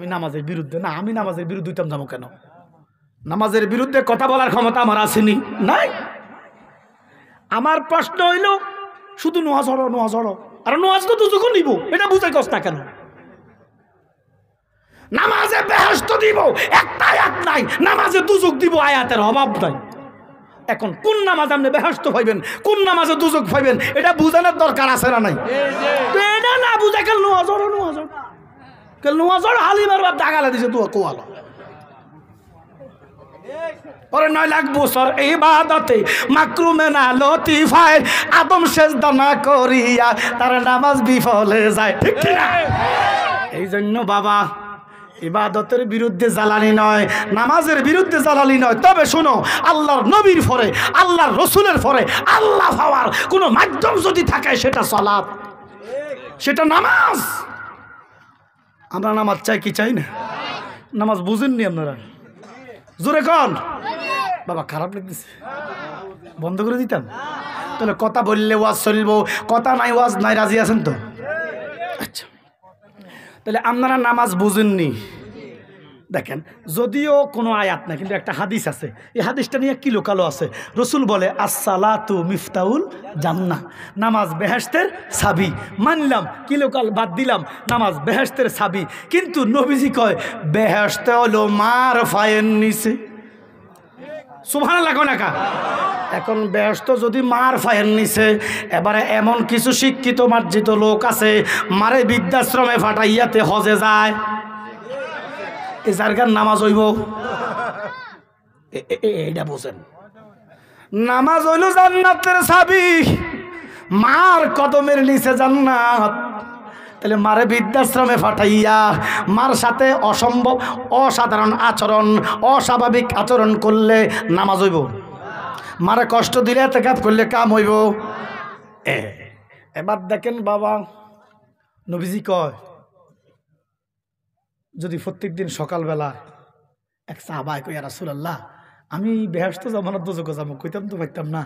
আমি নামাজের বিরুদ্ধে না, আমি নামাজের বিরুদ্ধে হইতাম যাবো কেন? নামাজের বিরুদ্ধে কথা বলার ক্ষমতা আমার আসেনি, নাই। আমার প্রশ্ন হইল শুধু নোয়াজ হড়ো নোয়াজ হড়ো, আর নোয়াজ তো দুজকও নিব, এটা বুঝে কষ্ট না কেন? নামাজে বেহেশত দিব একটা আয়াত নাই, নামাজে দুজক দিব আয়াতের অভাব নাই। এখন কোন নামাজ আপনি বেহেশত পাইবেন, কোন নামাজে দুজক পাইবেন, এটা বুঝানোর দরকার আছে না নাই? এটা না বুঝা কেন নোয়াজ হড়ো নোয়াজ হড়ো, কেন নোয়াজ হড়ো হালিমার বাপ দাগালা দিছে তো কোয়ালা। ওরে 9 লাখ বছর ইবাদতে মাকরুমে না লতিফায় আদম সেজদা না করিয়া তার নামাজ বিফলে যায়, ঠিক কি না? এই জন্য বাবা ইবাদতের বিরুদ্ধে জ্বালানি নয়, নামাজের বিরুদ্ধে জ্বালানি নয়। তবে শোনো, আল্লাহর নবীর পরে, আল্লাহর রসুলের পরে আল্লাহ পাওয়ার কোনো মাধ্যম যদি থাকে সেটা সালাত, সেটা নামাজ। আমরা নামাজ চাই কি চাই না? নামাজ বুঝেননি আপনারা? জোরে কন বাবা, খারাপ লাগতেছে, বন্ধ করে দিতাম। তাহলে কথা বললে ওয়াজ চলবো, কথা নাই ওয়াজ নাই, রাজি আছেন তো? আচ্ছা, তাহলে আপনারা নামাজ বুঝেননি। দেখেন, যদিও কোনো আয়াত নাই, কিন্তু একটা হাদিস আছে। এই হাদিসটা নিয়ে কি লোকালো আছে। রসুল বলে আসসালাতু মিফতাহুল জান্নাহ, নামাজ বেহেশতের চাবি। মানলাম, কি লোকাল বাদ দিলাম, নামাজ বেহেশতের চাবি। কিন্তু নবীজি কয় বেহেশতে হলো মার ফায়ের নিচে। সুবহানাল্লাহ না কা? এখন বেহেশত যদি মার ফায়ের নিচে, এবারে এমন কিছু শিক্ষিত মার্জিত লোক আছে মারে বৃদ্ধাশ্রমে ফাটাইয়াতে হজে যায়, এই জায়গার নামাজ হইব? এইটা বোঝেন, নামাজ হইল জান্নাতের চাবি, মার কদমের নিচে জান্নাত। তাহলে মারে বৃদ্ধাশ্রমে ফাটাইয়া মার সাথে অসম্ভব অসাধারণ আচরণ, অস্বাভাবিক আচরণ করলে নামাজ হইব? মারে কষ্ট দিলে এতেকাত করলে কাম হইব? এবার দেখেন বাবা, নবীজি কয় যদি প্রত্যেক দিন সকালবেলা এক সাহাবায়ে কই, ইয়া রাসূলুল্লাহ আমি বেহেশত যাবো না দোজখে যাবো, কইতাম তো পাইতাম না।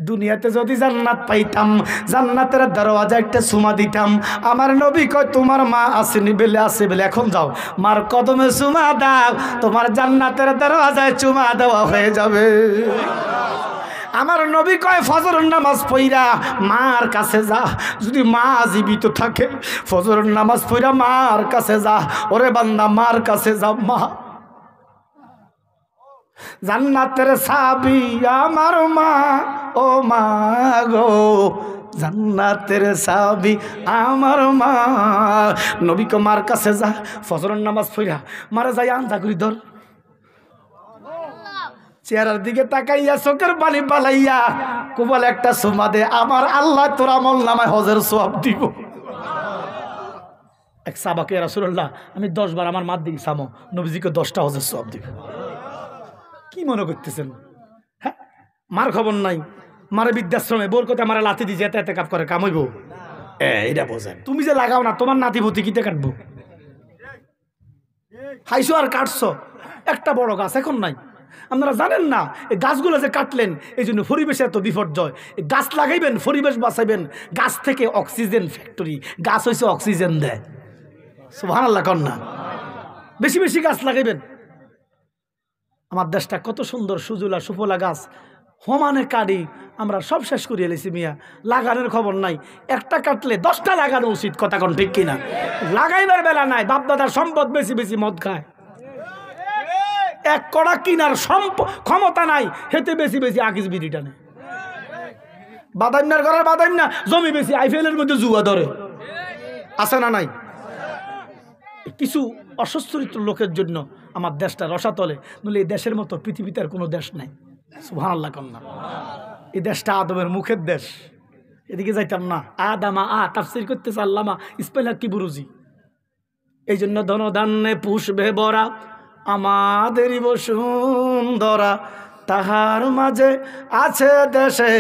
দুনিয়াতে যদি জান্নাত পাইতাম, জান্নাতের দরওয়াজা একটা চুমা দিতাম। আমার নবী কয় তোমার মা আসেনি বেলে, আসে বেলে, এখন যাও মার কদমে চুমা দাও, তোমার জান্নাতের দরওয়াজায় চুমা দেওয়া হয়ে যাবে। আমার নবী কয় ফজরের নামাজ পইরা মার কাছে যা, যদি মা জীবিত থাকে ফজরের নামাজ পইরা মার কাছে যা। ওরে বান্দা, মার কাছে যা, মা জান্নাতের চাবি আমার মা, ও মা গো জান্নাতের চাবি আমার মা। নবী কয় মার কাছে যা, ফজরের নামাজ পইরা মারা যাই আন্দা করি ধর, চেহারার দিকে তাকাইয়া চোখের পানি পালাইয়া কুবল একটা সুমা দে, আমার আল্লাহ তোর আমল নামায় হজের সওয়াব দিব। এক সাহাবাকে, রাসূলুল্লাহ আমি 10 বার আমার মার দিকে সামো, নবীজিকে 10টা হজের সওয়াব দিব। কি মনে করতেছেন? হ্যাঁ, মার খবর নাই, মারে বৃদ্ধাশ্রমে বোর কথা মারা লাথি দিয়ে যেতে কাপ করে কাম হইব? এটা বোঝেন। তুমি যে লাগাও না, তোমার নাতি ভূতি কিতে কাটবো? হাইছো আর কাটছো, একটা বড় গাছ এখন নাই। আপনারা জানেন না এই গাছগুলো যে কাটলেন এই জন্য পরিবেশে এত বিপর্যয়। গাছ লাগাইবেন, পরিবেশ বাঁচাইবেন, গাছ থেকে অক্সিজেন ফ্যাক্টরি, গাছ হয়েছে অক্সিজেন দেয়। সুবহানাল্লাহ কন না? বেশি বেশি গাছ লাগাইবেন। আমার দেশটা কত সুন্দর সুজলা সুফলা গাছ, সমানে কাটি আমরা সব শেষ করিয়ে এলেছি মিয়া, লাগানোর খবর নাই। একটা কাটলে 10টা লাগানো উচিত, কথা কোন ঠিক কিনা? লাগাইবার বেলা নাই, বাপদাদার সম্পদ বেশি বেশি মদ খায়, এক কড়া কিনার ক্ষমতা নাই, হেতে বেশি বেশি আকিস বিড়ি টানে। বাদাইনার ঘরের বাদাইনা জমি বেশি আইফেলের মধ্যে জুয়া ধরে, আছে না নাই? কিছু অসচ্চরিত্র লোকের জন্য আমার দেশটা রসাতলে, নইলে এই দেশের মতো পৃথিবীতে আর কোনো দেশ নাই। সুবহানাল্লাহ কন্যা, এই দেশটা আদমের মুখের দেশ, এদিকে যাইতাম না। আদামা তাফসীর করতেছে আল্লামা ইসমাইল হক কিবরুজি। এই জন্য ধনধান্যে পুষবে ভরা আমাদেরই বসুন্ধরা, তাহার মাঝে আছে দেশে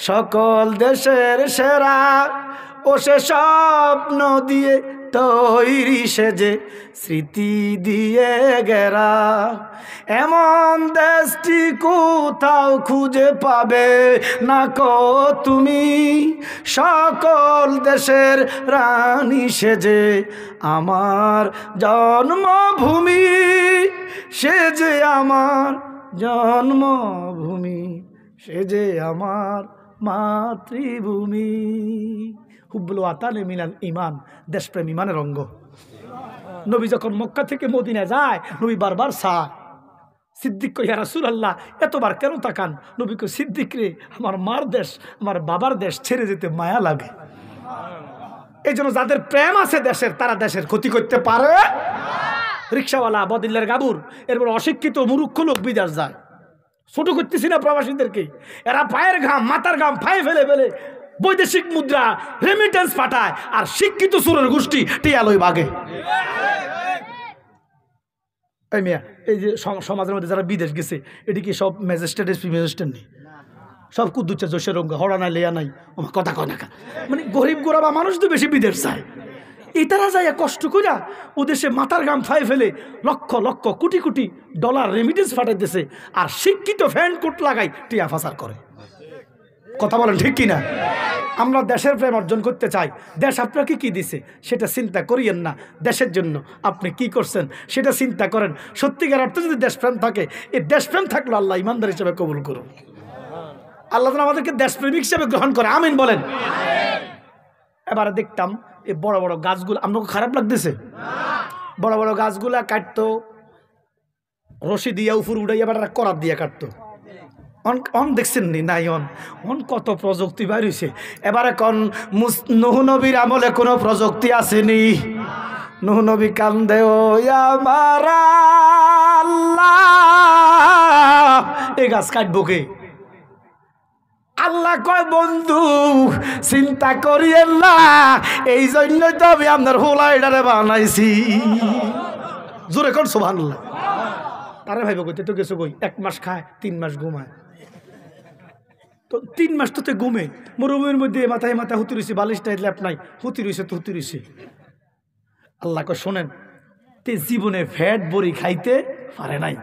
সকল দেশের সেরা, ও সে স্বপ্ন দিয়ে তৈরি সেজে স্মৃতি দিয়ে গেরা। এমন দেশটি কোথাও খুঁজে পাবে না কো তুমি, সকল দেশের রানী সেজে আমার জন্মভূমি, সেজে আমার জন্মভূমি, সেজে আমার মাতৃভূমি। হুব্বুল ওয়াতানে মিনাল ঈমান, দেশপ্রেম ঈমানের অঙ্গ। নবী যখন মক্কা থেকে মদিনায় যায়, নবী বারবার চায়। সিদ্দিক কই, ইয়া রাসূলুল্লাহ এতবার কেন তাকান? নবী কই, সিদ্দিক রে, আমার মার দেশ, আমার বাবার দেশ ছেড়ে যেতে মায়া লাগে। এই জন্য যাদের প্রেম আছে দেশের, তারা দেশের ক্ষতি করতে পারে। রিক্সাওয়ালা, বদিল্লার গাবুর, এরপর অশিক্ষিত মূর্খ লোক বিদেশ যায়। ছোট করতেছি না প্রবাসীদেরকে, এরা পায়ের ঘাম মাথার ঘাম ফায়ে ফেলে ফেলে বৈদেশিক মুদ্রা রেমিটেন্স পাঠায়, আর শিক্ষিত সুরের গোষ্ঠী টিয়ালই বাগে। এই মিয়া, এই যে সমাজের মধ্যে যারা বিদেশ গেছে, এটি কি সব ম্যাজিস্ট্রেট এসপি ম্যাজিস্ট্রেট নেই? সব কুদ্দুচ্ছে জোশের রঙ্গ, হড়া নাই লেয়া নাই, আমার কথা কয় না। মানে গরিব গোরাবা মানুষ তো বেশি বিদেশ যায়। এটারা যায় কষ্ট কইরা ও দেশে মাথার গাম ফাই ফেলে লক্ষ লক্ষ কোটি কোটি ডলার রেমিটেন্স পাঠাইতেছে, আর শিক্ষিত ফ্যান কোট লাগাই টিয়া ফাসার করে। কথা বলেন ঠিক কিনা? আমরা দেশের প্রেম অর্জন করতে চাই। দেশ আপনাকে কি দিছে সেটা চিন্তা করিয়েন না, দেশের জন্য আপনি কি করছেন সেটা চিন্তা করেন। সত্যিকার অর্থে যদি দেশপ্রেম থাকে, এই দেশপ্রেম থাকলো আল্লাহ ইমানদার হিসেবে কবুল করুন। আল্লাহ আমাদেরকে দেশপ্রেমিক হিসেবে গ্রহণ করে, আমিন বলেন। এবারে দেখতাম এই বড় বড় গাছগুলো, আপনাকে খারাপ লাগতেছে? বড় বড় গাছগুলা কাটতো, রশি দিয়া উপর উঠাইয়া এবার করাত দিয়া কাটতো। অন দেখছেন নি? নাই। অন কত প্রযুক্তি বাইর হয়েছে। এবারে কোন নূহ নবীর আমলে কোনো প্রযুক্তি আসেনি? নূহ নবী কান্দে, ও আমার আল্লাহ, এই গাছ কাটবো কে? আল্লাহ কয়, বন্ধু চিন্তা করিয়েন না, এই জন্যই তো আমি আপনার হোলাইডারে বানাইছি। জোরে কর সুবহানাল্লাহ। তারা ভাইব কইতে তো গেছো কই, 1 মাস খায় 3 মাস ঘুমায়। তো 3 মাস তো ঘুমে, মরুভূমির মধ্যে মাথায় মাথা হুতি রয়েছে, বালিশটাই ল্যাপ নাই, হুতি রয়েছে তো হুতি রয়েছে। আল্লাহ কয়, শোনেন, তে জীবনে ফ্যাট বড়ি খাইতে পারে নাই।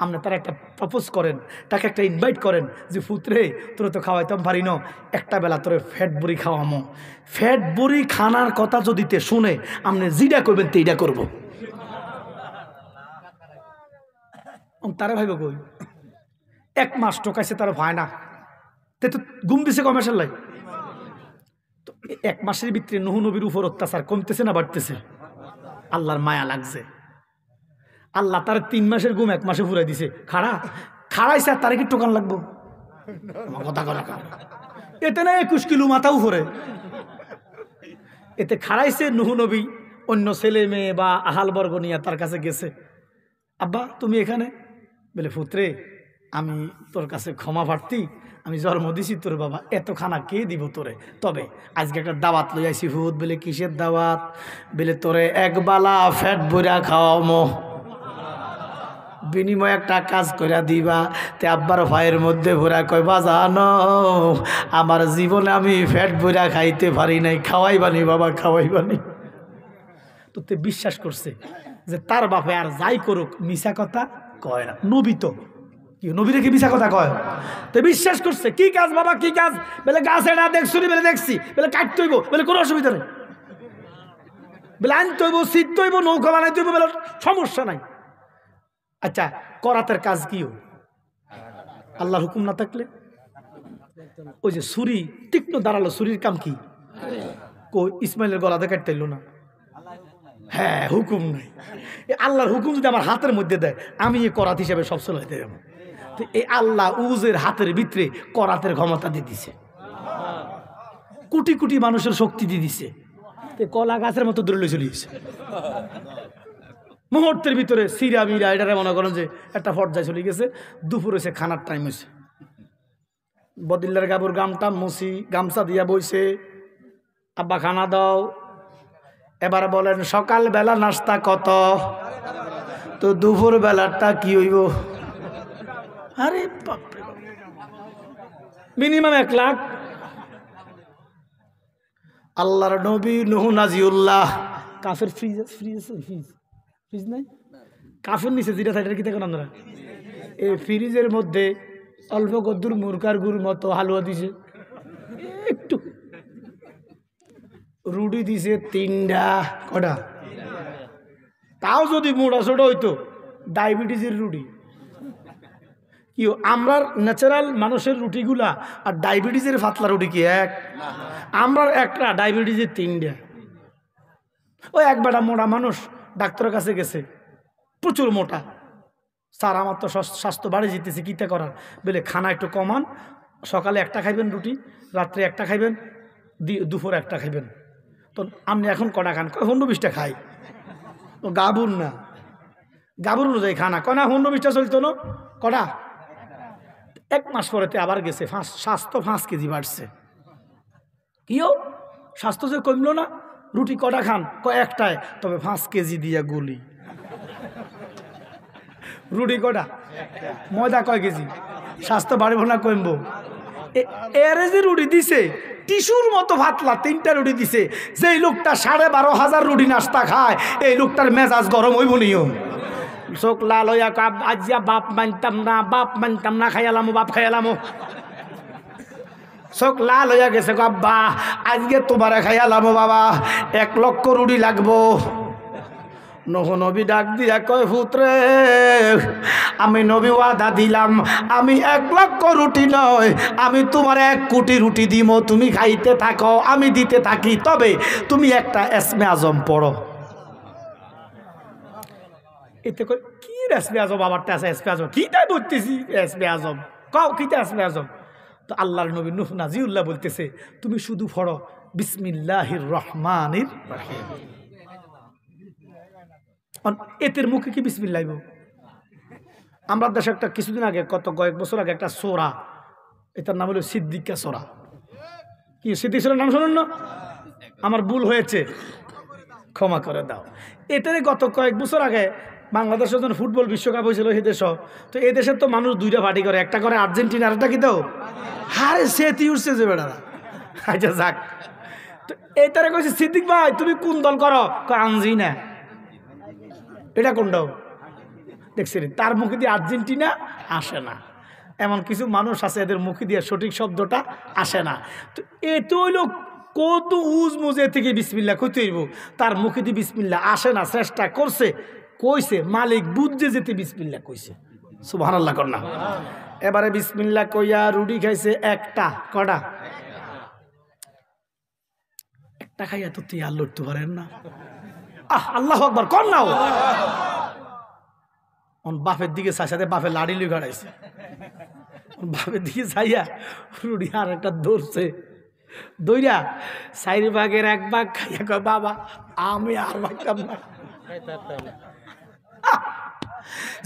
আপনি তারা একটা প্রপোজ করেন, তাকে একটা ইনভাইট করেন যে পুত্রে তোরা তো খাওয়াইতাম পারি না, একটা বেলা তোরে ফ্যাট বড়ি খাওয়ামো। ফ্যাট বড়ি খানার কথা যদি তে শুনে, আপনি যেটা করবেন সেইটা করবো। তারা ভাইব কই, 1 মাস টোকাইছে, তারা ভাই না, তে তো ঘুম দিছে কমেশাল লাই। তো 1 মাসের ভিতরে নূহ নবীর উপর অত্যাচার কমতেছে না বাড়তেছে? আল্লাহর মায়া লাগছে। আল্লাহ তার 3 মাসের ঘুম 1 মাসে ফুরাই দিছে। খাড়াইছে, আর তারা কি টোকান লাগবো? কথা করা এতে না 21 কিলো মাথা উপরে। এতে খাড়াইছে নূহ নবী, অন্য ছেলে মেয়ে বা আহাল বর্গ নিয়ে তার কাছে গেছে। আব্বা তুমি এখানে? বলে, পুত্রে আমি তোর কাছে ক্ষমা প্রার্থী, আমি জন্ম দিছি তোর বাবা, এত খানা কে দিব তোরে? তবে আজকে একটা দাওয়াত লই আইছি। হুদ বলে, কিসের দাওয়াত? বলে, তোরে একবেলা ফ্যাট বইরা খাওয়ামো, বিনিময়ে একটা কাজ করে দিবা। তে আব্বার ভাইয়ের মধ্যে ভরা কয়, বাজানো আমার জীবনে আমি ফ্যাট বইরা খাইতে পারি নাই, খাওয়াইবানি বাবা, খাওয়াইবানি। তো তে বিশ্বাস করছে যে তার বাপে আর যাই করুক মিছা কথা কয় না। নবী তো কি, নবীরে কি মিছা কথা কয়? তো বিশ্বাস করছে। কি কাজ বাবা, কি কাজ? বলে, গাছ এটা দেখছি, বলে দেখছি, বলে কাটতে হইব, বলে কোনো অসুবিধা নেই, বলে আনতে হইব, সিদ্ধ হইব, নৌকা বানাইতে হইব, বলে সমস্যা নাই। আচ্ছা, করাতের কাজ কি? আল্লাহর হুকুম না থাকলে? ওই যে ছুরি তীক্ষ্ণ দাঁড়ালো, ছুরির কাম কি? ইসমাইলের গলাতে কাটতে এলো না? হ্যাঁ, হুকুম নাই। আল্লাহর হুকুম যদি আমার হাতের মধ্যে দেয়, আমি এই করাত হিসাবে সব চলাইতে যাবো। তো এই আল্লাহ উজের হাতের ভিতরে করাতের ক্ষমতা দিয়ে দিছে, কোটি কোটি মানুষের শক্তি দিয়ে দিছে। কলা গাছের মতো দূরে চলে গেছে মুহূর্তের ভিতরে। সিরা মিরা এটারে মনে করেন যে একটা পর্যায়ে চলে গেছে। দুপুর হয়েছে, খানার টাইম হয়েছে। বদিল্লার গাবুর গামটা মুসি গামছা দিয়া বইছে, আব্বা খানা দাও। এবার বলেন, সকাল বেলা নাস্তা কত? তো দুপুর বেলাটা কি হইব? আরে বাপরে, মিনিমাম 1 লাখ। আল্লাহর নবী নূহ নাজিউল্লাহ কাফের ফ্রিজ ফ্রিজ আছে ফ্রিজ ফ্রিজ নাই কাফের নিচে যেটা থাকে কি দেখেন আপনারা এই ফ্রিজের মধ্যে অল্প কদ্দুর মুরকার গুড় মতো হালুয়া দিছে একটু রুটি দিছে 3টা কটা তাও যদি মোটা ছোট হইতো ডায়াবেটিসের রুটি কি আমরা ন্যাচারাল মানুষের রুটিগুলা আর ডায়াবেটিসের পাতলা রুটি কি এক আমরা একটা ডায়াবেটিসের 3টা ওই এক বেটা মোটা মানুষ ডাক্তারের কাছে গেছে প্রচুর মোটা স্যার আমার তো স্বাস্থ্য বাড়ে যেতেছে কীটা করার বলে খানা একটু কমান সকালে একটা খাইবেন রুটি রাত্রে একটা খাইবেন দুপুর একটা খাইবেন তো আপনি এখন কটা খান 15-20টা খাই ও গাবুর না গাবুর অনুযায়ী খানা কয় না 15-20টা চলতো না কটা 1 মাস পরেতে আবার গেছে স্বাস্থ্য 5 কেজি বাড়ছে কিও স্বাস্থ্য যে কমলো না রুটি কটা খান কয় একটায় তবে 5 কেজি দিয়া গুলি রুটি কটা ময়দা কয় কেজি স্বাস্থ্য বাড়ব না কমবো এর যে রুটি দিছে টিস্যুর মতো ভাতলা 3টা রুটি দিছে যেই লোকটা 12,500 রুটি নাস্তা খায় এই লোকটার মেজাজ গরম হইব নিও চোখ লাল হইয়া আজিয়া বাপ মানতাম না খাইয়ালামো বাপ খাইয়ালামো চোখ লাল হইয়া গেছে আব্বা আজকে তোমারে খাইয়ালামো বাবা 1 লক্ষ রুটি লাগবো নবী ডাক দিয়া কয় পুত্রে আমি নবী ওয়াদা দিলাম আমি 1 লক্ষ রুটি নয় আমি তোমার 1 কোটি রুটি দিব তুমি খাইতে থাকো আমি দিতে থাকি তবে তুমি একটা ইসমে আজম পড়ো এতে কি ইসমে আজম আবারটা আছে ইসমে আজম কিটাই বলতেছি ইসমে আজম কও কিটা ইসমে আজম তো আল্লাহর নবী নূহ নাজিউল্লাহ বলতেছে তুমি শুধু পড়ো বিসমিল্লাহির রহমানির রহিম এতের মুখে কি বিসমিল্লাহ আমরা দেশে একটা কিছুদিন আগে কয়েক বছর আগে একটা সোরা এটার নাম হলো সিদ্দিকা সোরা কি সিদ্দিক সোরার নাম শোনেন না আমার ভুল হয়েছে ক্ষমা করে দাও এটারে গত কয়েক বছর আগে বাংলাদেশের জন্য ফুটবল বিশ্বকাপ হয়েছিল এই দেশ তো এই দেশের তো মানুষ 2টা পার্টি করে একটা করে আর্জেন্টিনা আর একটা কি তো হারে সেতি উঠছে যে বেড়ারা আচ্ছা যাক তো এইটারে কইছে সিদ্দিক ভাই তুমি কোন দল করো আনজি না এটা কোনটাও দেখছি তার মুখে দিয়ে আর্জেন্টিনা আসে না এমন কিছু মানুষ আছে এদের মুখে দিয়ে সঠিক শব্দটা আসে না তো এত হইল কত উজ মুজে থেকে বিসমিল্লাহ কইতে হইব তার মুখে দিয়ে বিসমিল্লাহ আসে না চেষ্টা করছে কইছে মালিক বুঝছে যেতে বিসমিল্লাহ কইছে সুবহানাল্লাহ কর না এবারে বিসমিল্লাহ কইয়া রুটি খাইছে একটা কটা একটা খাইয়া তো তুই আর লড়তে পারেন না আল্লাহু আকবার কোন নাও বাপের দিকে সাথে বাপের লাড়ি লুই গাড়াইছে বাপের দিকে চাইয়া রুটি আর একটা ধরছে দইরা 4 ভাগের 1 ভাগ খাইয়া কয় বাবা আমি আর ভাগতাম না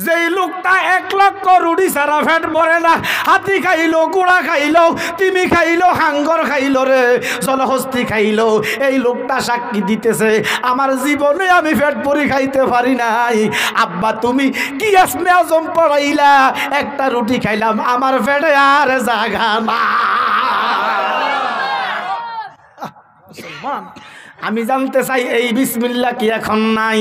যেই লোকটা 1 লক্ষ রুটি সারা ফেট ভরে না হাতি খাইলো গুড়া খাইলো তিমি খাইলো হাঙ্গর খাইলো রে জলহস্তি খাইলো এই লোকটা সাক্ষী দিতেছে আমার জীবনে আমি ফেট ভরি খাইতে পারি নাই আব্বা তুমি কি ইসমে আজম পড়াইলা একটা রুটি খাইলাম আমার পেটে আর জায়গা না মুসলমান আমি জানতে চাই এই বিসমিল্লাহ কি এখন নাই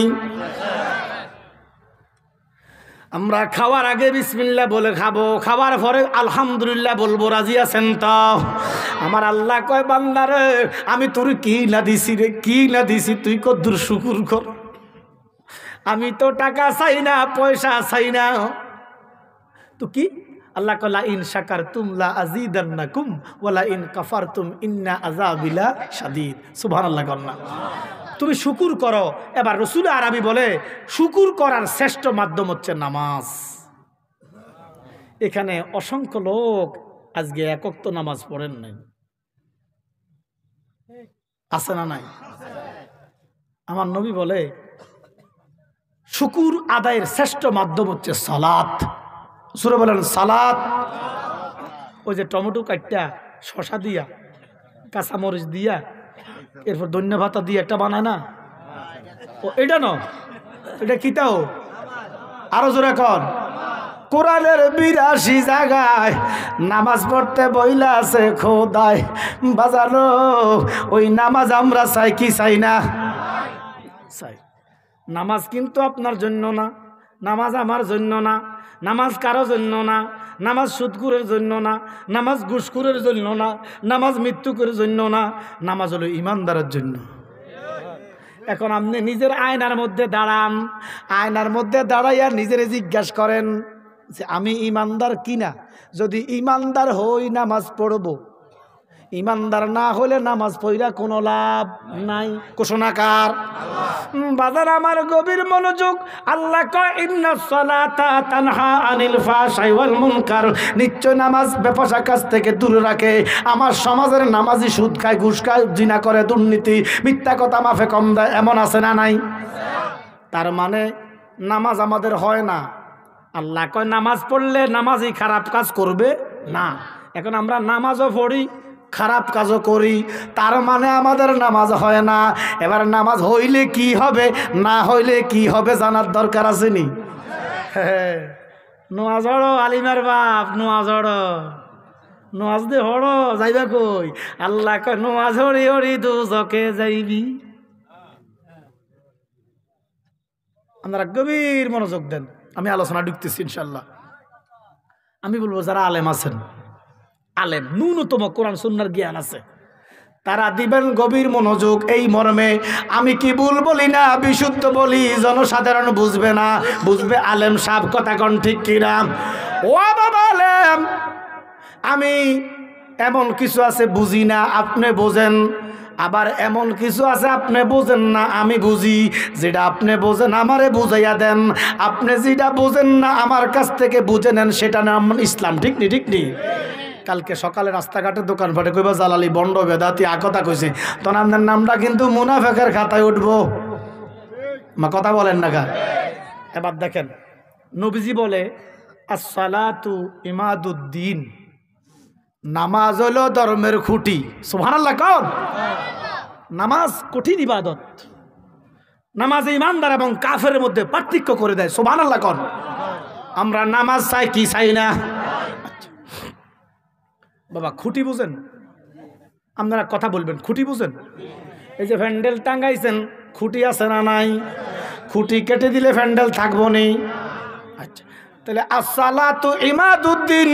আমরা খাওয়ার আগে বিসমিল্লাহ বলে খাবো খাওয়ার পরে আলহামদুলিল্লাহ বলবো রাজি আছেন তো আমার আল্লাহ কয় বান্দারে আমি তোর কি না দিছি রে কি না দিছি তুই কদ্দুর শুকুর কর আমি তো টাকা চাই না পয়সা চাই না তো কি আল্লাহ কলা ইন শাকারতুম লা আযীদান্নাকুম ওয়ালা ইন কাফারতুম ইন্না আযাবি লাশাদীদ সুবহানাল্লাহ কন্না তুমি শুকুর করো এবার রসুল আরবি বলে শুকুর করার শ্রেষ্ঠ মাধ্যম হচ্ছে নামাজ এখানে অসংখ্য লোক আজকে একক তো নামাজ পড়েন নাই আছে না নাই আমার নবী বলে শুকুর আদায়ের শ্রেষ্ঠ মাধ্যম হচ্ছে সালাত সুরে বলেন সালাত ওই যে টমেটো কাটটা শশা দিয়া কাঁচামরিচ দিয়া এরপর ধন্যবাদ দিয়ে একটা বানায় না ও এটা না এটা কিতাও আরো জোরে কর কোরআনের 82 জায়গায় নামাজ পড়তে বইলা আছে খোদায় বাজানো ওই নামাজ আমরা চাই কি চাই না চাই। নামাজ কিন্তু আপনার জন্য না, নামাজ আমার জন্য না, নামাজ কারো জন্য না, নামাজ সুদখোরের জন্য না, নামাজ ঘুষখোরের জন্য না, নামাজ মৃত্যুকের জন্য না, নামাজ হলো ইমানদারের জন্য। এখন আপনি নিজের আয়নার মধ্যে দাঁড়ান, আয়নার মধ্যে দাঁড়াইয়া নিজেরে জিজ্ঞাসা করেন যে আমি ইমানদার কিনা। যদি ইমানদার হই নামাজ পড়ব, ইমানদার না হলে নামাজ পড়া কোনো লাভ নাই। ঘোষণাকার বাজার আমার গভীর মনোযোগ। আল্লাহ কয় ইন্নাস সালাতা তানহা আনিল ফাহশাই ওয়াল মুনকার, নিশ্চয় নামাজ বেপসা কাজ থেকে দূরে রাখে। আমার সমাজের নামাজি সুদ খায়, ঘুষ খায়, জিনা করে, দুর্নীতি, মিথ্যা কথা মাফে কম দেয়, এমন আছে না নাই? তার মানে নামাজ আমাদের হয় না। আল্লাহ কয় নামাজ পড়লে নামাজই খারাপ কাজ করবে না। এখন আমরা নামাজও পড়ি, খারাপ কাজও করি, তার মানে আমাদের নামাজ হয় না। এবার নামাজ হইলে কি হবে, না হইলে কি হবে জানার দরকার আছে নি? নোয়াজ হড়ো আলিমার বাপ, নোয়াজ হড়ো, নোয়াজ দে হড়ো, যাইবা কই? আল্লাহ কয় নোয়াজ হরি হরি দুজকে যাইবি। আপনারা গভীর মনোযোগ দেন, আমি আলোচনা ঢুকতেছি ইনশাল্লাহ। আমি বলবো যারা আলেম আছেন, আলেম ন্যূনতম কোরআন সুন্নাহর জ্ঞান আছে, তারা দিবেন গভীর মনোযোগ এই মর্মে। আমি কি ভুল বলি না বিশুদ্ধ বলি, জনসাধারণ বুঝবে না, বুঝবে আলেম সাহেব। কথা কোন ঠিক কিনা? ও বাবা আলেম, আমি এমন কিছু আছে বুঝি না, আপনি বোঝেন। আবার এমন কিছু আছে আপনি বোঝেন না, আমি বুঝি। যেটা আপনি বোঝেন আমারে বুঝাইয়া দেন, আপনি যেটা বোঝেন না আমার কাছ থেকে বুঝে নেন, সেটা নাম ইসলাম। ঠিক নি? ঠিক নি? কালকে সকালে রাস্তাঘাটে দোকানপাটে কইবা জালালি বন্ড বেদাতি আকথা কইছে, তখন আপনার নামটা কিন্তু মুনাফেকের খাতায় উঠবো। মা কথা বলেন না গা? এবার দেখেন নবীজি বলে আসসালাতু ইমাদুদ্দিন, নামাজ হলো ধর্মের খুঁটি। সুবহানাল্লাহ কন। নামাজ কঠিন ইবাদত, নামাজ ইমানদার এবং কাফের মধ্যে পার্থক্য করে দেয়। সুবহানাল্লাহ কন। আমরা নামাজ চাই কি চাই না? বাবা খুঁটি বুঝেন? আপনারা কথা বলবেন, খুঁটি বুঝেন? এই যে প্যান্ডেল টাঙ্গাইছেন, খুঁটি আছে না নাই? খুঁটি কেটে দিলে প্যান্ডেল থাকবো নি? আচ্ছা, তাহলে আসসালাতু ইমাদুদ্দিন,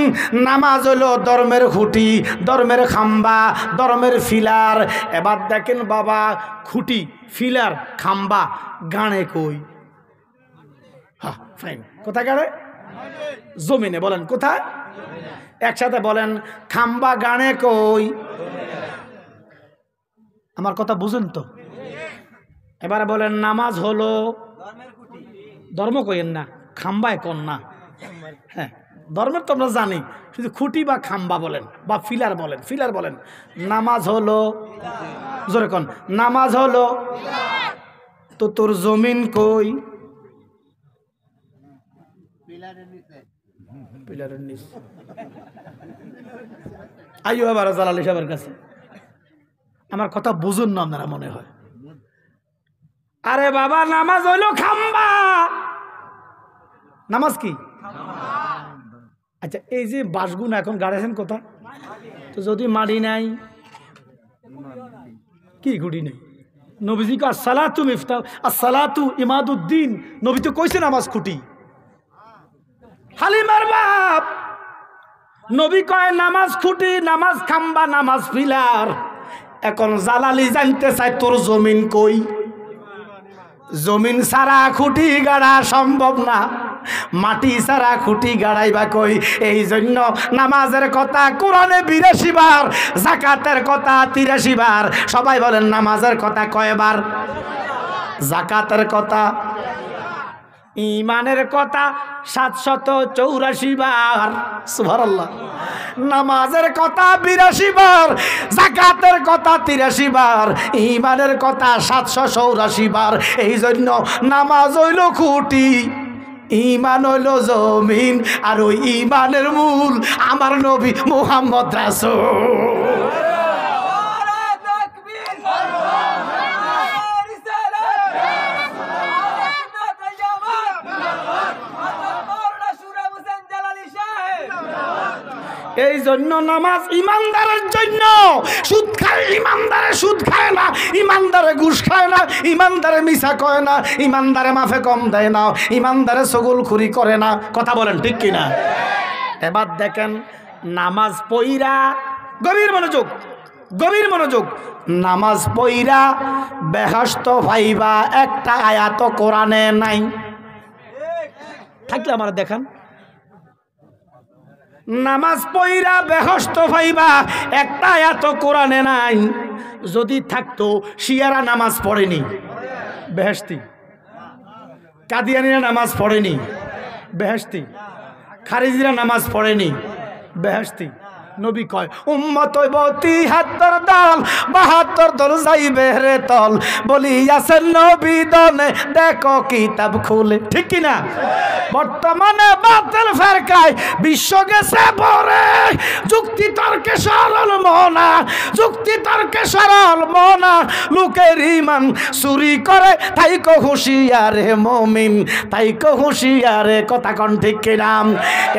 নামাজ হলো ধর্মের খুঁটি, ধর্মের খাম্বা, ধর্মের ফিলার। এবার দেখেন বাবা, খুঁটি, ফিলার, খাম্বা গানে কই? হ্যাঁ ফাইন, কোথায় গানে? জমিনে। বলেন কোথায়? একসাথে বলেন, খাম্বা গানে কই? আমার কথা বুঝেন তো? এবারে বলেন নামাজ হলো ধর্ম, কইেন না, খাম্বায় কন না। হ্যাঁ, ধর্মের তো আমরা জানি, শুধু খুঁটি বা খাম্বা বলেন বা ফিলার বলেন, ফিলার বলেন। নামাজ হলো, জোরে কন, নামাজ হলো। তো তোর জমিন কই? পিলারের নিচে। আইও আবার জালালি সাহেবের কাছে। আমার কথা বুঝুন না আপনারা মনে হয়। আরে বাবা, নামাজ হইলো খাম্বা। নামাজ কি? আচ্ছা, এই যে বাসগুন এখন গাড়েছেন কোথা? তো যদি মাড়ি নাই, কি গুড়ি নেই? নবীজি কা আসসালাতু মিফতাহ, আসসালাতু ইমাদুদ্দিন। নবী তো কইছে নামাজ খুঁটি। হালিমার বাপ নবী কয় নামাজ খুঁটি, নামাজ খাম্বা, নামাজ পিলার। এখন জালালি জানতে চাই তোর জমিন কই? জমিন ছাড়া খুঁটি গাড়া সম্ভব না, মাটি ছাড়া খুঁটি গাড়াইবা কই? এই জন্য নামাজের কথা কোরআনে 82 বার, যাকাতের কথা 83 বার। সবাই বলেন নামাজের কথা কয়বার? যাকাতের কথা, ইমানের কথা 784 বার। সুবহানাল্লাহ। নামাজের কথা 82 বার, যাকাতের কথা 83 বার, ইমানের কথা 784 বার। এই জন্য নামাজ হইল খুঁটি, ইমান হইল জমিন, আর ওই ইমানের মূল আমার নবী মুহাম্মদ রাসূল। এই জন্য নামাজ ইমানদারের জন্য। সুদ খায় ইমানদারে, সুদ খায় না ইমানদারে, ঘুষ খায় না ইমানদারে, মিছা কয় না ইমানদারে, মাফে কম দেয় না ইমানদারে, ছগলখুরি করে না। কথা বলেন ঠিক কিনা? এবার দেখেন নামাজ পইরা, গভীর মনোযোগ, গভীর মনোযোগ, নামাজ পইরা বেহেশত পাইবা একটা আয়াত কোরআনে নাই। থাকলে আমার দেখান, নামাজ পইরা বেহেশত পাইবা একটা আয়াত কোরআনে নাই। যদি থাকতো শিয়ারা নামাজ পড়েনি বেহেশতি, কাদিয়ানিরা নামাজ পড়েনি বেহেশতি, খারিজিরা নামাজ পড়েনি বেহেশতি। নবী কয় উম্মত ৭২ দল ৭২ দল যাইবে রে তল, বলিয়াছেন নবী দনে দেখো কিতাব খুলে। ঠিক কিনা? বর্তমানে বাতিল ফেরকায় বিশ্ব গেছে ভরে, যুক্তি তর্কে সরল মনা, যুক্তি তর্কে সরল মনা, লোকের ইমান চুরি করে তাইকো হুঁশিয়ারে মুমিন, তাইকো হুঁশিয়ারে। কথা কন ঠিক কিনা?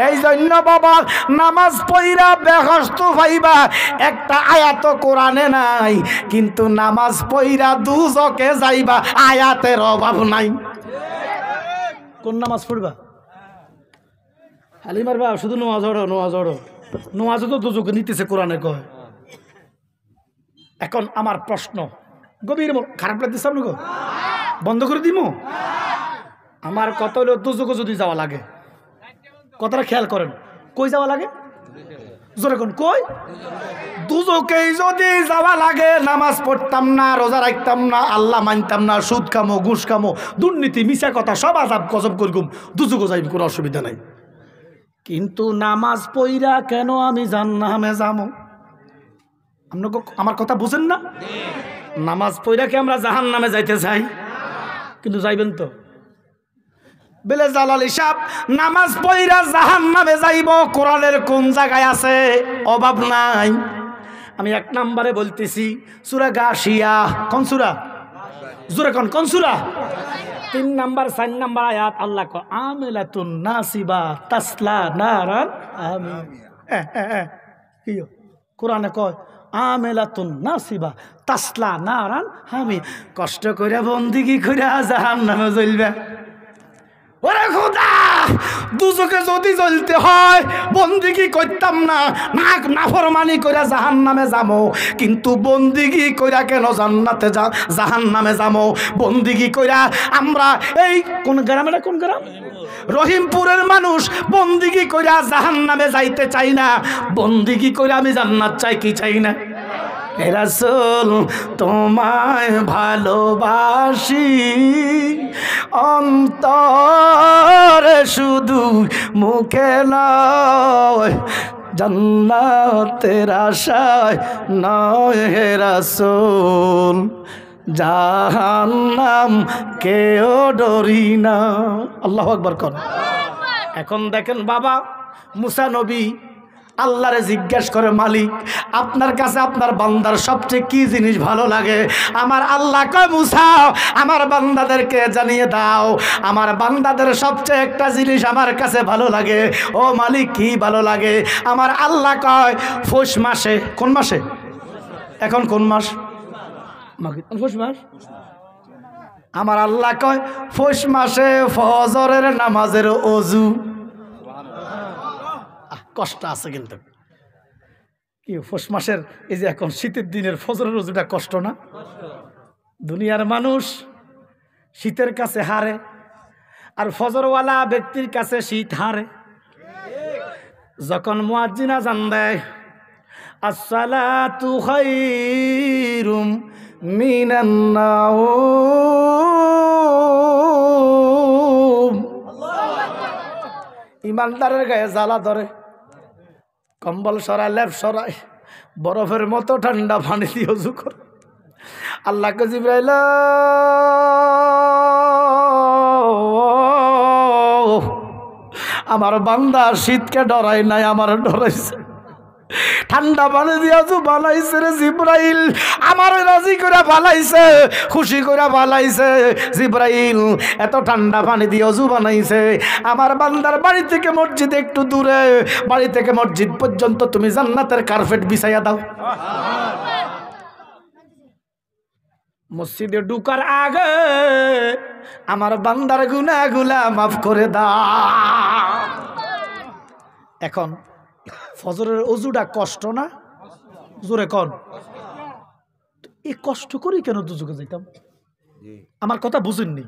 এই জন্য বাবা নামাজ পইরা বেহেশত পাইবা একটা আয়াত কোরআনে নাই, কিন্তু নামাজ পইরা দুজকে যাইবা আয়াতের অভাব নাই। কোন নামাজ পড়বা? হালি মারবা শুধু নোয়াজ ওড়ো, নোয়াজ ওড়ো, নোয়াজ তো দুজকে নিতেছে কোরআনে কয়। এখন আমার প্রশ্ন, গভীর খারাপ লাগতেছে আপনাকে? বন্ধ করে দিব? আমার কত হলো দুজকে যদি যাওয়া লাগে, কথাটা খেয়াল করেন, কই যাওয়া লাগে? জোরে কোন কই? দুজকেই যদি যাওয়া লাগে, নামাজ পড়তাম না, রোজা রাখতাম না, আল্লাহ মানতাম না, সুদ খামো, ঘুষ খামো, দুর্নীতি, মিছা কথা সব আজাব গজব করগুম, দুজকে যাইব, কোনো অসুবিধা নাই। কিন্তু নামাজ পইরা কেন আমি জান্নামে যাবো? আপনাকে আমার কথা বুঝেন না? নামাজ পইরা কি আমরা জাহান্নামে যাইতে চাই? কিন্তু যাইবেন তো? বেলে জালাল হিসাব নামাজ পইরা জাহান্নামে যাইব কোরআনের কোন জায়গায় আছে? অভাব নাই। আমি এক নম্বরে বলতেছি সূরা গাশিয়া। কোন সূরা? জোরে কোন কোন সূরা? ৩ নাম্বার ৪ নাম্বার আয়াত আল্লাহ কয় আমিলাতুন নাসিবা তাসলা নারান আমিন। কি কোরআনে কয় আমিলাতুন নাসিবা তাসলা নারান আমিন। কষ্ট কইরা বন্দিগি কইরা জাহান্নামে জ্বলবে। ওরে খোদা, দুজকে যদি জ্বলতে হয় বন্দিগি করতাম না, নাফরমানি কইরা জাহান্নামে যাবো, কিন্তু বন্দিগি কইরা কেন জান্নাতে জাহান্নামে যাবো? বন্দিগি কইরা আমরা এই কোন গ্রামে, কোন গ্রাম? রহিমপুরের মানুষ বন্দিগি কইরা জাহান্নামে যাইতে চাই না, বন্দিগি কইরা আমি জান্নাত চাই। কি চাই না? হে রাসূল তোমায় ভালোবাসি অন্তরে, শুধু মুখে নয়, জান্নাতের আশায় নয় হে রাসূল, জাহান্নাম কেউ ডরি না। আল্লাহু আকবার কর। এখন দেখেন বাবা, মুসা নবী আল্লাহরে জিজ্ঞাসা করে, মালিক আপনার কাছে আপনার বান্দার সবচেয়ে কি জিনিস ভালো লাগে? আমার আল্লাহ কয়, মুসা আমার বান্দাদেরকে জানিয়ে দাও, আমার বান্দাদের সবচেয়ে একটা জিনিস আমার কাছে ভালো লাগে। ও মালিক কি ভালো লাগে? আমার আল্লাহ কয় পৌষ মাসে। কোন মাসে? এখন কোন মাস? পৌষ মাস। আমার আল্লাহ কয় পৌষ মাসে ফজরের নামাজের ওযু। কষ্ট আছে কিন্তু কি পৌষ মাসের এই যে এখন শীতের দিনের ফজরের ওযুটা কষ্ট না? দুনিয়ার মানুষ শীতের কাছে হারে, আর ফজরওয়ালা ব্যক্তির কাছে শীত হারে। যখন মুয়াজ্জিন আযান দেয় আসসালাতু খায়রুম মিনান নাওম, ইমানদারের গায়ে জ্বালা ধরে, কম্বল সরায়, লেপ সরায়, বরফের মতো ঠান্ডা পানি দিয়ে ওযু করে। আল্লাহকে জিবরাইল আমার বান্দা শীতকে ডরাই নাই, আমার ডরাইছে। ঠান্ডা পানি দিয়া বানাইছে রে জিব্রাইল, আমার রাজি করে বানাইছে, খুশি করে বানাইছে। জিব্রাইল এত ঠান্ডা পানি দিয়ে অজু বানাইছে, আমার বান্দার বাড়ি থেকে মসজিদ একটু দূরে, বাড়ি থেকে মসজিদ পর্যন্ত তুমি জান্নাতের কার্পেট বিছাইয়া দাও। মসজিদে ঢুকার আগে আমার বান্দার গুনাহগুলা মাফ করে দাও। এখন ফজরের অজুটা কষ্ট না? জোরে কোন, এই কষ্ট করি কেন দুজকে যাইতাম? আমার কথা বুঝেননি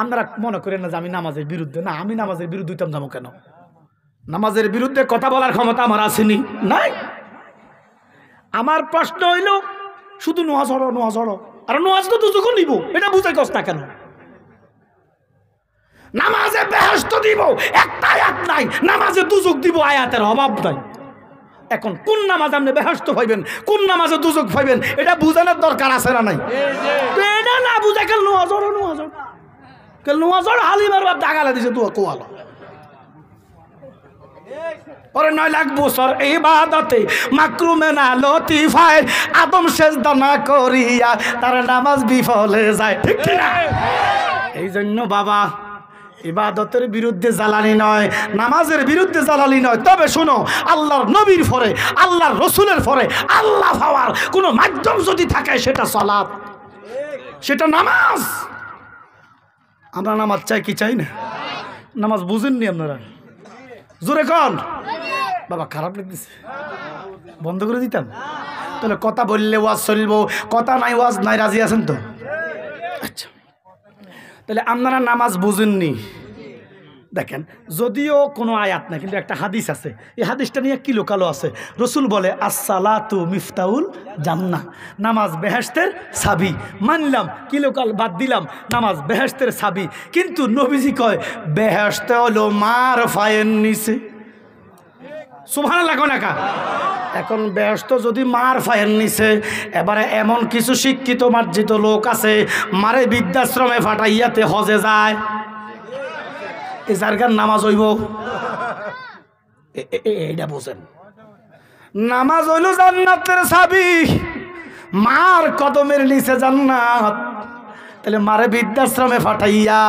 আপনারা? মনে করেন না যে আমি নামাজের বিরুদ্ধে, না আমি নামাজের বিরুদ্ধে হইতাম যাবো কেন? নামাজের বিরুদ্ধে কথা বলার ক্ষমতা আমার আসেনি, নাই। আমার প্রশ্ন হইল শুধু নোয়াজ হড়ো, নোয়াজ হড়ো, আর নোয়াজ তো দুজকে নিব, এটা বুঝে কষ্ট না কেন? নামাজে বেহেশত দিব একটা আয়াত নাই, নামাজে দুজক দিব আয়াতের অভাব নাই। এখন কোন নামাজ আপনি বেহেশত পাইবেন, কোন নামাজে দুজক পাইবেন, এটা বুঝানোর দরকার আছে না নাই? এটা না বুঝা কেন নোয়াজর নোয়াজর কেন নোয়াজর হালিমার বাপ দাগালা দিছে তো কোয়ালো। ওরে 9 লাখ বছর ইবাদতে মাকরুমে না লতিফায় আদম সেজদা না করিয়া তার নামাজ বিফলে যায়, ঠিক কি না? এই জন্য বাবা ইবাদতের বিরুদ্ধে জ্বালানি নয়, নামাজের বিরুদ্ধে জ্বালানি নয়। তবে শোনো, আল্লাহর নবীর পরে, আল্লাহর রসুলের পরে আল্লাহ পাওয়ার কোনো মাধ্যম যদি থাকে সেটা সালাত, সেটা নামাজ। আমরা নামাজ চাই কি চাই না? নামাজ বুঝেননি আপনারা? জোরে কোন বাবা, খারাপ লাগতেছে, বন্ধ করে দিতাম। তাহলে কথা বললে ওয়াজ চলবো, কথা নাই ওয়াজ নাই, রাজি আছেন তো? আচ্ছা, তাহলে আপনারা নামাজ বুঝেননি। দেখেন, যদিও কোনো আয়াত নাই কিন্তু একটা হাদিস আছে, এই হাদিসটা নিয়ে কি লোকালো আছে। রসুল বলে আসসালাতু মিফতাহুল জান্নাহ, নামাজ বেহেশতের চাবি। মানলাম, কি লোকাল বাদ দিলাম, নামাজ বেহেশতের চাবি। কিন্তু নবীজি কয় বেহেশতে হলো মার ফায়ের নিচে। সুবহানাল্লাহ কোন একা। এখন বেহেশত যদি মার ফায়ের নিচে, এবারে এমন কিছু শিক্ষিত মার্জিত লোক আছে মারে বৃদ্ধাশ্রমে ফাটাইয়াতে হজে যায়, এই জায়গার নামাজ হইব? এইটা বোঝেন, নামাজ হইল জান্নাতের চাবি, মার কদমের নিচে জান্নাত। তাহলে মারে বৃদ্ধাশ্রমে ফাটাইয়া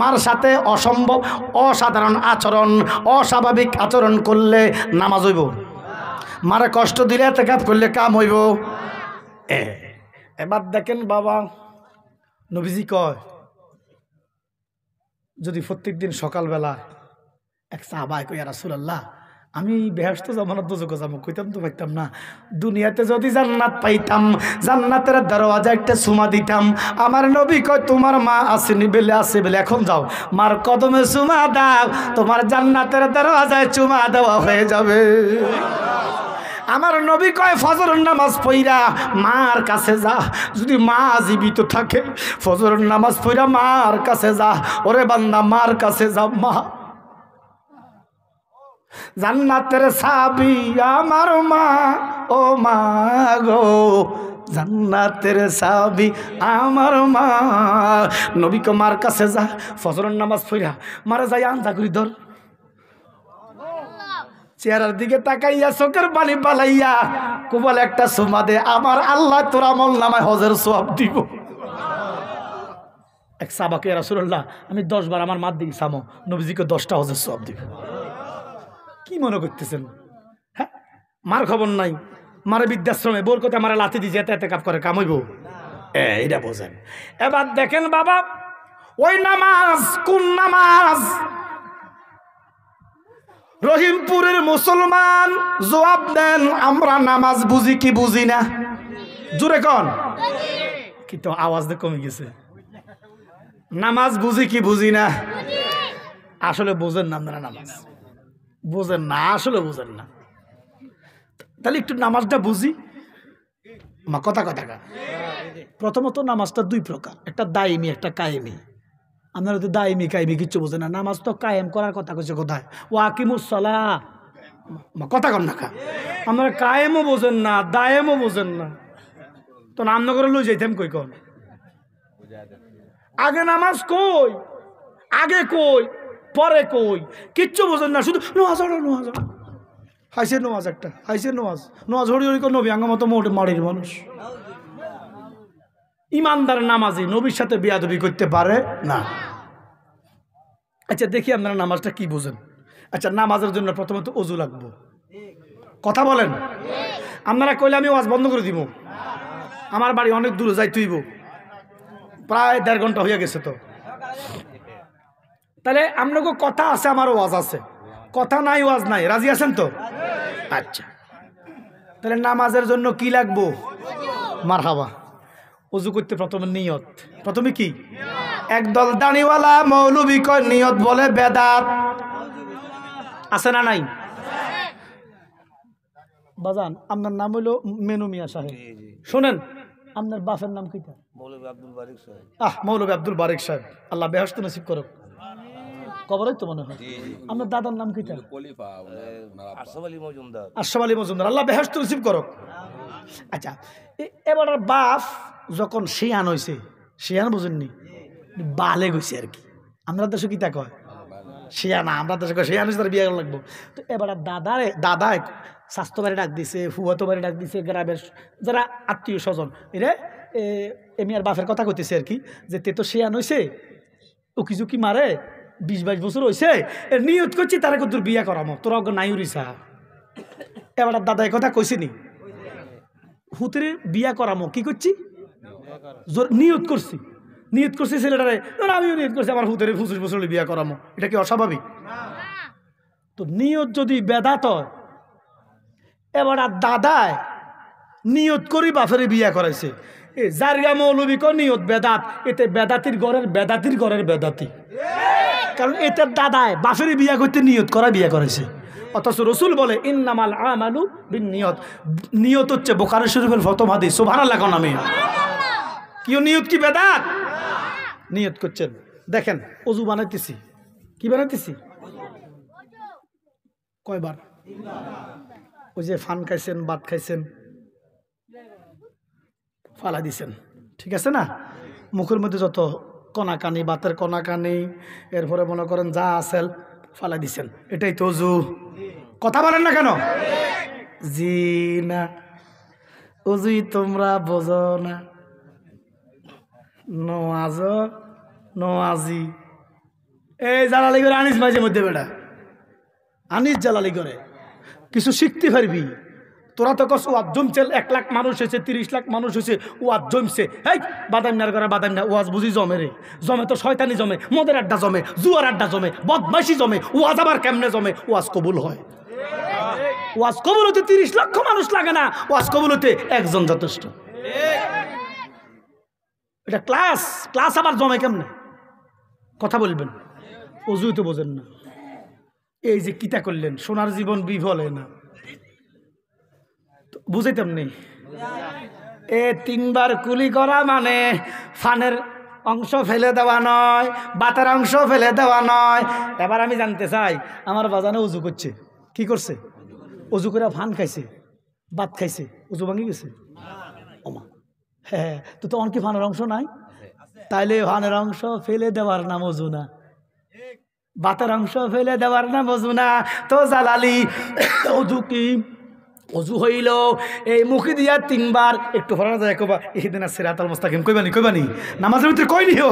মার সাথে অসম্ভব অসাধারণ আচরণ, অস্বাভাবিক আচরণ করলে নামাজ হইব? মারে কষ্ট দিলে এতেকাত করলে কাম হইব? এবার দেখেন বাবা, নবীজি কয় যদি প্রত্যেক দিন সকালবেলা এক সাহাবায়ে কই, ইয়া রাসূলুল্লাহ আমি বেহেশত যাবো না দোজখে যাবো, কইতাম তো পাইতাম না। দুনিয়াতে যদি জান্নাত পাইতাম, জান্নাতের দরওয়াজা একটা চুমা দিতাম। আমার নবী কয় তোমার মা আসেনি বেলে, আছে বেলে, এখন যাও মার কদমে চুমা দাও, তোমার জান্নাতের দরওয়াজায় চুমা দেওয়া হয়ে যাবে। আমার নবী কয় ফজরের নামাজ পইরা মার কাছে যা, যদি মা জীবিত থাকে ফজরের নামাজ পইরা মার কাছে যা। ওরে বান্দা, মার কাছে যা, মা জান্নাতের চাবি আমার মা, ও মা গো জান্নাতের চাবি আমার মা। নবী কয় মার কাছে যা, ফজরের নামাজ পইরা মারা যাই আঞ্জা করি ধর, চেহারার দিকে তাকাইয়া চোখের পানি পালাইয়া কুবল একটা সুমা দে, আমার আল্লাহ তোর আমল নামায় হজের সওয়াব দিব। এক সাহাবাকে, ইয়া রাসূলুল্লাহ আমি 10 বার আমার মার দিকে সামো, নবীজিকে 10টা হজের সওয়াব দিব। কি মনে করতেছেন? হ্যাঁ, মার খবর নাই, মারে বৃদ্ধাশ্রমে বোর কথা মারা লাথি দিয়ে যেতে এতে কাপ করে কামাইব, এটা বোঝেন। এবার দেখেন বাবা, ওই নামাজ কোন নামাজ? রহিমপুরের মুসলমান জবাব দেন, আমরা নামাজ বুঝি কি বুঝি না? জোরে কন, কিন্তু আওয়াজ দিয়ে কমে গেছে। নামাজ বুঝি কি বুঝি না? আসলে বোঝেন না আপনারা, নামাজ বোঝেন না, আসলে বোঝেন না। তাহলে একটু নামাজটা বুঝি। মা কথা কথা কা, প্রথমত নামাজটা 2 প্রকার, একটা দায়মি একটা কায়েমি। আপনারা তো দায়মি কায়েমি কিচ্ছু বোঝেন না। নামাজ তো কায়েম করার কথা কইছে কোথায়? ও আকিমুস সালাহ, কথা কন না কা। আপনারা কায়েমও বোঝেন না, দায়েমও বোঝেন না, তো নাম করে লই যাইতাম কই কোন? আগে নামাজ কই, আগে কই, পরে কই, কিচ্ছু বোঝেন না, শুধু নামাজ। হাইসে নওয়াজ একটা হাইসে নওয়াজ হরি হরি করে নবী আঙ্গ মতো মোটে মাড়ির মানুষ। ইমানদার নামাজি নবীর সাথে বিয়াদবি করতে পারে না। আচ্ছা দেখি আপনারা নামাজটা কি বুঝেন। আচ্ছা নামাজের জন্য প্রথমত অজু লাগবো, কথা বলেন। আপনারা কইলে আমি ওয়াজ বন্ধ করে দিব, আমার বাড়ি অনেক দূরে যাই তুইব, প্রায় 1.5 ঘন্টা হয়ে গেছে। তো তাহলে আপনাকে কথা আছে, আমার ওয়াজ আছে, কথা নাই ওয়াজ নাই, রাজি আছেন তো? আচ্ছা তাহলে নামাজের জন্য কি লাগবো? মারহাবা। অজু করতে প্রথমে নিয়ত, প্রথমে কি? একদল দাড়িওয়ালা মৌলবী কয় নিয়ত বলে বেদাত, আছে না নাই? বাজান আপনার নাম হইল মেনু মিয়া সাহেব, শোনেন আপনার বাপের নাম কি? মৌলবী আব্দুল বারিক সাহেব। মৌলবী আব্দুল বারিক সাহেব, আল্লাহ বেহেশত নসিব করুক। কবরই তো মনে হয়। আপনার দাদার নাম কি? আশরাফ আলী মজুমদার, আল্লাহ বেহেশত নসিব করুক। আচ্ছা এবার বাপ যখন শিয়ান হয়েছে, শিয়ান বুঝেননি, বালে গেছে আর কি। আমরা দেশে কি তা কয় শিয়ানা, আমরা দেশে কয় শিয়ান হয়েছে, তার বিয়ে লাগবো। তো এবার দাদা স্বাস্থ্য বাড়ি ডাক দিছে, ফুয়াতো বাড়ি ডাক দিছে, গ্রামের যারা আত্মীয় স্বজন এরে এমি আর বাপের কথা কইতেছে আর কি, যে তে তো শিয়ান হয়েছে, ও কিছু কি মারে 20-22 বছর হয়েছে, নিয়ত করছি তারা কত বিয়া করামো, তোরা নাই উড়িসা। এবার দাদা কথা কইছে নি, হুতের বিয়া করামো, কি করছি? নিয়ত করছি, নিয়ত করছি ছেলেটারে, আমিও নিয়ত করছি আমার হুতের 25 বছর বিয়া করামো, এটা কি অস্বাভাবিক? তো নিয়ত যদি বেদাত হয়, এবার দাদায় নিয়ত করি বাপের বিয়া করাইছে, এ জারগা মৌলবী কো নিয়ত বেদাত, এতে বেদাতির ঘরের বেদাতি, কারণ এতে দাদায় বাপের বিয়া করতে নিয়ত করা বিয়া করাইছে। অথচ রসুল বলে ইন্নামাল আমালু বিন্নিয়ত, নিয়ত হচ্ছে বুখারী শরীফের প্রথম হাদিস, সুবহানাল্লাহ কোন আমি কি নিয়ত কি বেদাত? নিয়ত করছেন। দেখেন ওযু বানাইতেছি, কি বানাইতেছি? কয়বার? ওই যে ফান খাইছেন, ভাত খাইছেন, ফালা দিছেন, ঠিক আছে না? মুখের মধ্যে যত কনাকানি, বাতের কনাকানি, এরপরে মনে করেন যা আসেল ফালা দিছেন, এটাই তো ওযু। কথা বলেন না কেন? জি না, ওযুই তোমরা বোঝো না। নোয়াজি এই জালালি করে আনিস মাঝে মধ্যে বেড়া, আনিস জালালি করে কিছু শিখতে পারবি। তোরা তো কস ওয়াজ জমছে, 1 লাখ মানুষ হয়েছে, 30 লাখ মানুষ হয়েছে, ওয়াজ জমছে। এই বাদামনার করে বাদামনা ওয়াজ বুঝি জমে রে? জমে তো শয়তানি জমে, মদের আড্ডা জমে, জুয়ার আড্ডা জমে, বদমাইশি জমে, ওয়াজ আবার কেমনে জমে? ওয়াজ কবুল হয়। ওয়াজ কবুল হতে 30 লক্ষ মানুষ লাগে না, ওয়াজ কবুল হতে একজন যথেষ্ট। এটা ক্লাস আবার জমে কেমনে? কথা বলবেন, অজুই তো বোঝেন না। এই যে কিতা করলেন, সোনার জীবন বিফল হয় না, বুঝাইতাম নেই। 3 বার কুলি করা মানে ফানের অংশ ফেলে দেওয়া নয়, বাতের অংশ ফেলে দেওয়া নয়। এবার আমি জানতে চাই, আমার বাজানে উজু করছে, কি করছে? উজু করে ফান খাইছে, ভাত খাইছে, উজু ভাঙি গেছে? ওমা, হ্যাঁ, তো অনেক ফানের অংশ নাই, তাইলে ফানের অংশ ফেলে দেওয়ার নাম উজু না, বাতের অংশ ফেলে দেওয়ার নাম উজু না। তো জালালি উজু কি? অজু হইল এই মুখে দিয়া 3 বার, একটু ফরানা যায় কবা ইহদিনা সিরাতাল মুস্তাকিম, কইবানি নামাজের ভিতরে কইনি হো,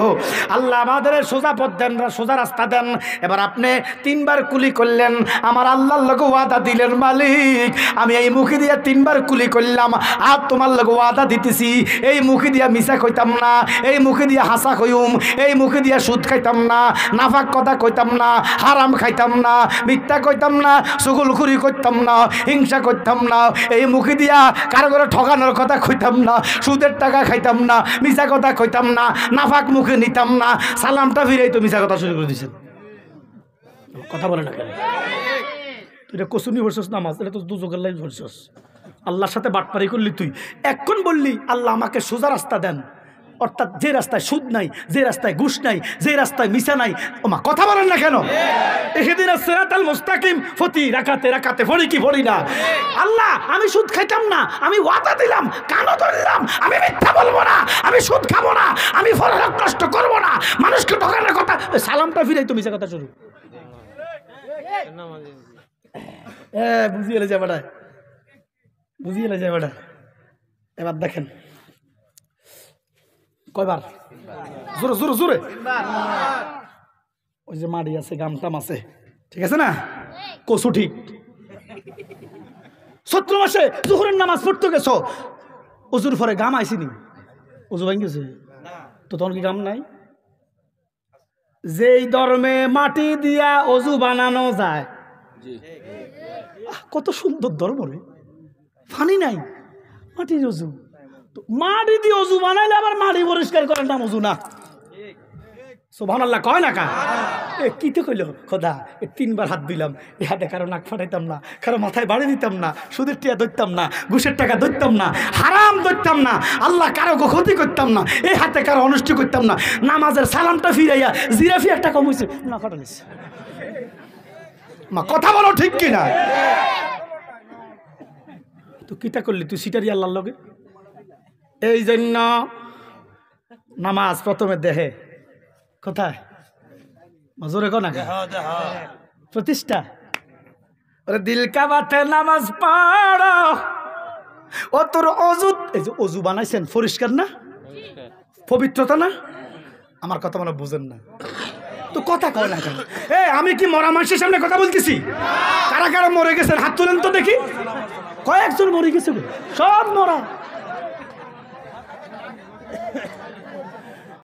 আল্লাহ আমাদের সোজা পথ দেন, সোজা রাস্তা দেন। এবার আপনি 3 বার কুলি করলেন, আমার আল্লাহর লগে ওয়াদা দিলেন, মালিক আমি এই মুখে দিয়া 3 বার কুলি করলাম, আর তোমার লগে ওয়াদা দিতেছি এই মুখে দিয়া মিছা কইতাম না, এই মুখে দিয়া হাসা কইম, এই মুখে দিয়া সুদ খাইতাম না, নাফাক কথা কইতাম না, হারাম খাইতাম না, মিথ্যা কইতাম না, চুগলখুরি করতাম না, হিংসা করতাম না, এই মুখে দিয়া কারো করে ঠকানোর কথা কইতাম না, সুদের টাকা খাইতাম না, মিছা কথা কইতাম না, নাফাক মুখে নিতাম না, সালামটা ফিরেই তো মিছা কথা শুরু করে দিয়েছেন। কথা বলে না কেন? এটা কসুনি ভরছস নামাজ, এটা তো দুজকের লাইন ভরছস। আল্লাহর সাথে বাটপারি করলি তুই। এখন বললি আল্লাহ আমাকে সোজা রাস্তা দেন, অর্থাৎ যে রাস্তায় সুদ নাই, যে রাস্তায় ঘুষ নাই, যে রাস্তায় মিছা নাই। ওমা কথা বলেন না কেন? ইহদিনা সিরাতাল মুস্তাকিম প্রতি রাকাতে পড়ি কি পড়ি না? আল্লাহ আমি সুদ খাইতাম না, আমি ওয়াদা দিলাম, কানও ধরলাম, আমি মিথ্যা বলবো না, আমি সুদ খাবো না, আমি ফরহক নষ্ট করবো না, মানুষকে ঠকানোর কথা, সালামটা ফিরাই তো মিছা কথা শুরু। বুঝিয়ে এলে যায় বেটায়, বুঝিয়ে এলে যায় বেটায়। এবার দেখেন কয়বার, জোরে জোরে জোরে। ওই যে মাড়ি আছে, গামটাম আছে, ঠিক আছে না? কসু ঠিক। চৈত্র মাসে জোহরের নামাজ পড়তে গেছো, অজুর পরে গাম আইসিনি, অজু ভাঙ গেছে তো তখন কি গাম নাই? যেই ধর্মে মাটি দিয়া অজু বানানো যায়, কত সুন্দর ধর্ম রে, ফানি নাই, মাটির অজু। মাটি দিয়ে অজু বানাইলে আবার মাটি পরিষ্কার করার নাম অজু না। সুবহানাল্লাহ কয় না কা? কি তো কইল খোদা, 3 বার হাত দিলাম, এই হাতে কারো নাক ফাটাইতাম না, কারো মাথায় বাড়ি দিতাম না, সুদের টিয়া ধরতাম না, ঘুষের টাকা ধরতাম না, হারাম ধরতাম না, আল্লাহ কারো ক্ষতি করতাম না, এই হাতে কারো অনুষ্ঠিত করতাম না, নামাজের সালামটা ফিরাইয়া জিরাফি একটা কম হয়েছে না ফাটালিস। মা কথা বলো ঠিক কিনা? তো কিতা করলি তুই সিটারি আল্লাহর লগে? এই জন্য নামাজ প্রথমে দেহে কোথায়, মজুরে কোনা প্রতিষ্ঠা। দিল কাবাতে নামাজ পড়ো, ও তোর অজু, এই যে অজু বানাইছেন পরিষ্কার না, পবিত্রতা না? আমার কথা মনে বুঝেন না তো কথা কয় না কেন? আমি কি মরা মানুষের সামনে কথা বলতেছি? কারা কারা মরে গেছেন হাত তুলেন তো দেখি। কয়েকজন মরে গেছে, সব মরা।